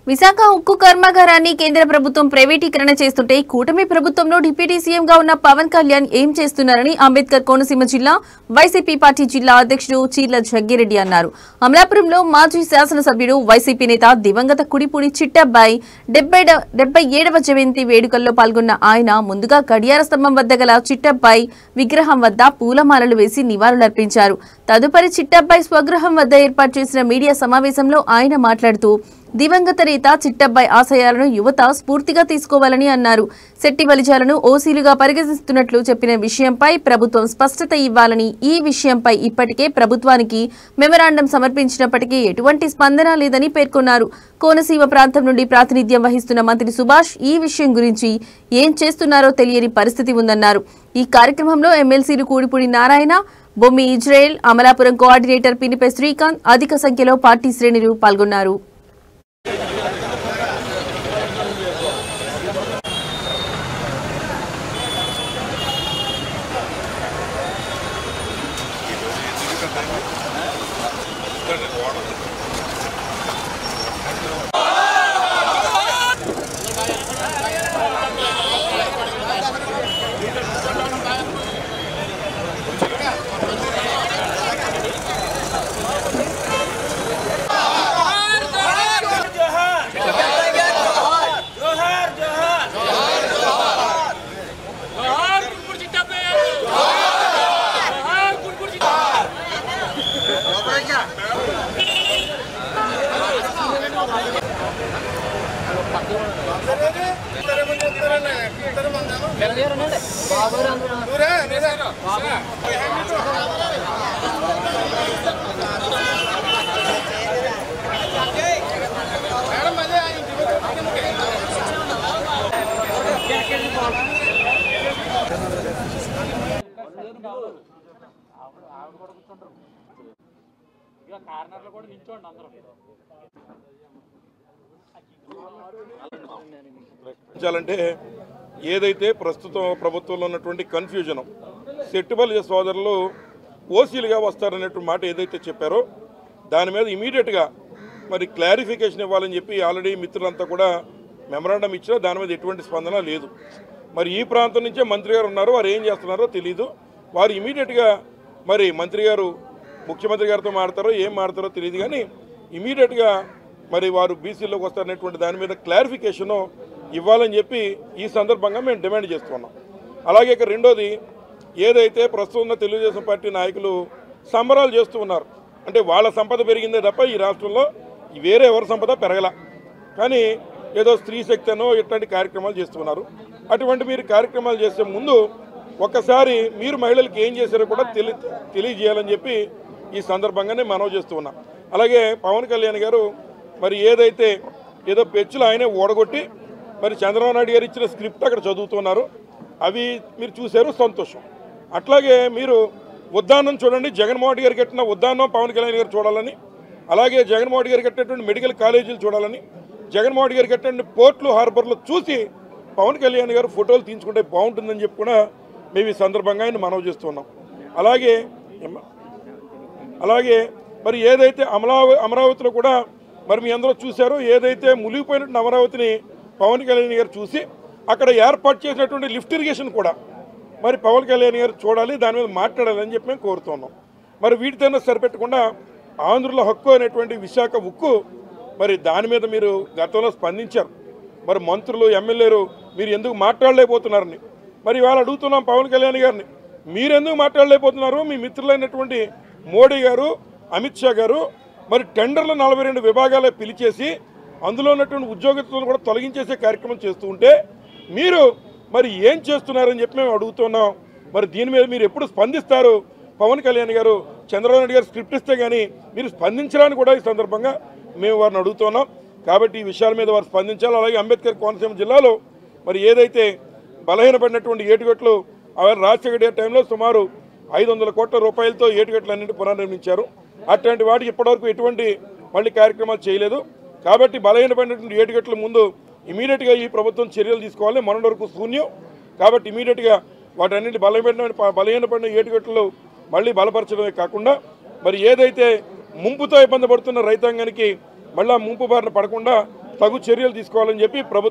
విశాఖ ఉక్కు కర్మాగారాన్ని కేంద్ర ప్రభుత్వం ప్రైవేటీకరణ చేస్తుంటే కూటమి ప్రభుత్వంలో డిప్యూటీ సీఎంగా ఉన్న పవన్ కళ్యాణ్ ఏం చేస్తున్నారని అంబేద్కర్ కోనసీమ జిల్లా వైసీపీ పార్టీ జిల్లా అధ్యక్షుడు చీర్ల జగ్గిరెడ్డి అన్నారు. అమలాపురంలో మాజీ శాసనసభ్యుడు వైసీపీ నేత దివంగత కుడిపూడి చిట్టబ్బాయి 77వ జయంతి వేడుకల్లో పాల్గొన్న ఆయన ముందుగా గడియార స్తంభం వద్ద గల చిట్టబ్బాయి విగ్రహం వద్ద పూలమాలలు వేసి నివాళులర్పించారు. తదుపరి చిట్టబ్బాయి స్వగృహం వద్ద ఏర్పాటు చేసిన మీడియా సమావేశంలో ఆయన మాట్లాడుతూ దివంగత నేత చిట్టబ్బాయి ఆశయాలను యువత స్ఫూర్తిగా తీసుకోవాలని అన్నారు. శెట్టి బలిజాలను ఓసీలుగా పరిగణిస్తున్నట్లు చెప్పిన విషయంపై ప్రభుత్వం స్పష్టత ఇవ్వాలని, ఈ విషయంపై ఇప్పటికే ప్రభుత్వానికి మెమరాండం సమర్పించినప్పటికీ ఎటువంటి స్పందన లేదని పేర్కొన్నారు. కోనసీమ ప్రాంతం నుండి ప్రాతినిధ్యం వహిస్తున్న మంత్రి సుభాష్ ఈ విషయం గురించి ఏం చేస్తున్నారో తెలియని పరిస్థితి ఉందన్నారు. ఈ కార్యక్రమంలో ఎమ్మెల్సీలు కూడిపూడి నారాయణ, బొమ్మి ఇజ్రాయెల్, అమలాపురం కోఆర్డినేటర్ పినిపై శ్రీకాంత్, అధిక సంఖ్యలో పార్టీ శ్రేణులు పాల్గొన్నారు. ఏదైతే ప్రస్తుతం ప్రభుత్వంలో ఉన్నటువంటి కన్ఫ్యూజన్, సెట్టిబలిజ సోదరులు ఓసీలుగా వస్తారనేటువంటి మాట ఏదైతే చెప్పారో దాని మీద ఇమీడియట్గా మరి క్లారిఫికేషన్ ఇవ్వాలని చెప్పి ఆల్రెడీ మిత్రులంతా కూడా మెమరాండం ఇచ్చినా దాని మీద ఎటువంటి స్పందన లేదు. మరి ఈ ప్రాంతం నుంచే మంత్రి గారు ఉన్నారు, వారు ఏం చేస్తున్నారో తెలీదు. వారు ఇమీడియట్గా మరి మంత్రి గారు ముఖ్యమంత్రి గారితో మాడతారో ఏం మాడతారో తెలియదు, కానీ ఇమీడియట్గా మరి వారు బీసీలోకి వస్తారనేటువంటి దాని మీద క్లారిఫికేషను ఇవ్వాలని చెప్పి ఈ సందర్భంగా మేము డిమాండ్ చేస్తున్నాం. అలాగే ఇక రెండోది, ఏదైతే ప్రస్తుతం ఉన్న తెలుగుదేశం పార్టీ నాయకులు సంబరాలు చేస్తూ ఉన్నారు, అంటే వాళ్ళ సంపద పెరిగిందే తప్ప ఈ రాష్ట్రంలో వేరే ఎవరి సంపద పెరగల, కానీ ఏదో స్త్రీ శక్తి అనో ఇట్లాంటి కార్యక్రమాలు చేస్తున్నారు. అటువంటి మీరు కార్యక్రమాలు చేసే ముందు ఒక్కసారి మీరు మహిళలకు ఏం చేశారో కూడా తెలియజేయాలని చెప్పి ఈ సందర్భంగానే మనవి చేస్తూ ఉన్నాం. అలాగే పవన్ కళ్యాణ్ గారు మరి ఏదో పెచ్చులు ఆయనే ఓడగొట్టి మరి చంద్రబాబు నాయుడు గారు ఇచ్చిన స్క్రిప్ట్ అక్కడ చదువుతున్నారు, అవి మీరు చూశారు, సంతోషం. అట్లాగే మీరు ఉద్దానం చూడండి, జగన్మోహన్ రెడ్డి గారు కట్టిన ఉద్దానం పవన్ కళ్యాణ్ గారు చూడాలని, అలాగే జగన్మోహన్ రెడ్డి గారు కట్టినటువంటి మెడికల్ కాలేజీలు చూడాలని, జగన్మోహన్ రెడ్డి గారు కట్టిన పోర్ట్లు హార్బర్లు చూసి పవన్ కళ్యాణ్ గారు ఫోటోలు తీసుకుంటే బాగుంటుందని చెప్పి కూడా మేము ఈ సందర్భంగా ఆయన మనవి చేస్తున్నాం. అలాగే మరి ఏదైతే అమరావతిలో కూడా మరి మీ అందరూ చూశారో, ఏదైతే మునిగిపోయినటువంటి అమరావతిని పవన్ కళ్యాణ్ గారు చూసి అక్కడ ఏర్పాటు చేసినటువంటి లిఫ్ట్ ఇరిగేషన్ కూడా మరి పవన్ కళ్యాణ్ గారు చూడాలి, దాని మీద మాట్లాడాలని చెప్పి మేము కోరుతున్నాం. మరి వీటితోనే సరిపెట్టకుండా ఆంధ్రుల హక్కు అనేటువంటి విశాఖ ఉక్కు, మరి దాని మీద మీరు గతంలో స్పందించారు, మరి మంత్రులు ఎమ్మెల్యేలు మీరు ఎందుకు మాట్లాడలేకపోతున్నారని మరి ఇవాళ అడుగుతున్నాం పవన్ కళ్యాణ్ గారిని, మీరెందుకు మాట్లాడలేకపోతున్నారు? మీ మిత్రులైనటువంటి మోడీ గారు, అమిత్ షా గారు మరి టెండర్లు 42 విభాగాలే పిలిచేసి అందులో ఉన్నటువంటి ఉద్యోగస్తులను కూడా తొలగించేసే కార్యక్రమం చేస్తూ ఉంటే మీరు మరి ఏం చేస్తున్నారని చెప్పి మేము అడుగుతున్నాం. మరి దీని మీద మీరు ఎప్పుడు స్పందిస్తారు? పవన్ కళ్యాణ్ గారు చంద్రబాబు నాయుడు గారు స్క్రిప్ట్ ఇస్తే కానీ మీరు స్పందించడానికి కూడా ఈ సందర్భంగా మేము వారిని అడుగుతున్నాం. కాబట్టి ఈ విషయాల మీద వారు స్పందించాలి. అలాగే అంబేద్కర్ కోనసీమ జిల్లాలో మరి ఏదైతే బలహీనపడినటువంటి ఏటుగట్లు రాజశేఖర గారి టైంలో సుమారు 500 కోట్ల రూపాయలతో ఏటుగట్లన్నింటి పునర్నిర్మించారు. అట్లాంటి వాటికి ఇప్పటివరకు ఎటువంటి మళ్ళీ కార్యక్రమాలు చేయలేదు. కాబట్టి బలహీనపడినటువంటి ఏటుగట్ల ముందు ఇమీడియట్గా ఈ ప్రభుత్వం చర్యలు తీసుకోవాలి. మొన్నటి వరకు శూన్యం. కాబట్టి ఇమీడియట్గా వాటన్నింటి బలహీనపడిన ఏటుగట్లు మళ్ళీ బలపరచడమే కాకుండా మరి ఏదైతే ముంపుతో ఇబ్బంది పడుతున్న రైతాంగానికి మళ్ళీ ముంపు బారిన పడకుండా తగు చర్యలు తీసుకోవాలని చెప్పి ప్రభుత్వం